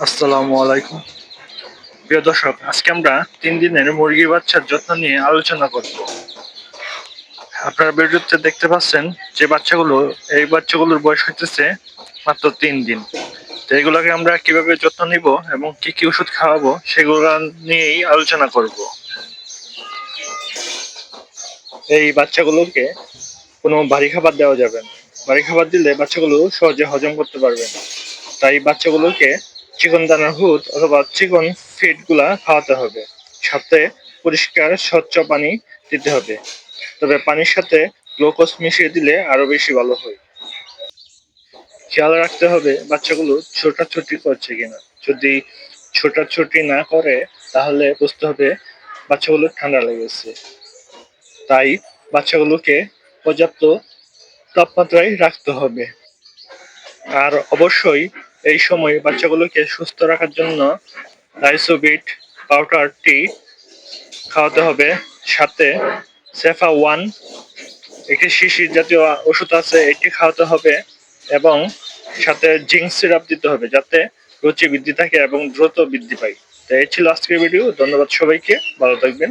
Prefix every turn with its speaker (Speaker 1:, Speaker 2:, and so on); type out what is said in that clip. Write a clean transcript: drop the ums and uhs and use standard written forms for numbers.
Speaker 1: আসসালামু আলাইকুম। প্রিয় দর্শক, আজকে আমরা 3 দিনের মুরগির বাচ্চার যত্ন নিয়ে আলোচনা করব। আপনারা ভিডিওতে দেখতে পাচ্ছেন যে এই বাচ্চাগুলোর বয়স হইতেছে মাত্র 3 দিন। তো এগুলোকে আমরা কিভাবে যত্ন নিব এবং কি কি ওষুধ খাওয়াবো সেগুলো নিয়েই আলোচনা করব। এই বাচ্চাগুলোকে কোনো ভারী খাবার দেওয়া যাবে না। ভারী খাবার দিলে বাচ্চাগুলো সহজে হজম করতে পারবে না। তাই বাচ্চাগুলোকে চিকন দানার হুদ অথবা চিকন ফিড গুলা খাওয়াতে হবে। সাথে পরিষ্কার স্বচ্ছ পানি দিতে হবে। তবে পানির সাথে গ্লুকোজ মিশিয়ে দিলে আরো বেশি ভালো হয়। খেয়াল রাখতে হবে বাচ্চাগুলো ছোটাছুটি করছে কিনা। যদি ছোটাছুটি না করে তাহলে বুঝতে হবে বাচ্চাগুলো ঠান্ডা লেগেছে। তাই বাচ্চাগুলোকে পর্যাপ্ত তাপমাত্রায় রাখতে হবে। আর অবশ্যই এই সময় বাচ্চাগুলোকে সুস্থ রাখার জন্য লাইসোবিট পাউডারটি খাওয়াতে হবে। সাথে সেফা ওয়ান একটি শিশির জাতীয় ওষুধ আছে, এটি খাওয়াতে হবে এবং সাথে জিঙ্ক সিরাপ দিতে হবে যাতে রুচি বৃদ্ধি থাকে এবং দ্রুত বৃদ্ধি পায়। তো এই ছিল আজকের ভিডিও। ধন্যবাদ সবাইকে, ভালো থাকবেন।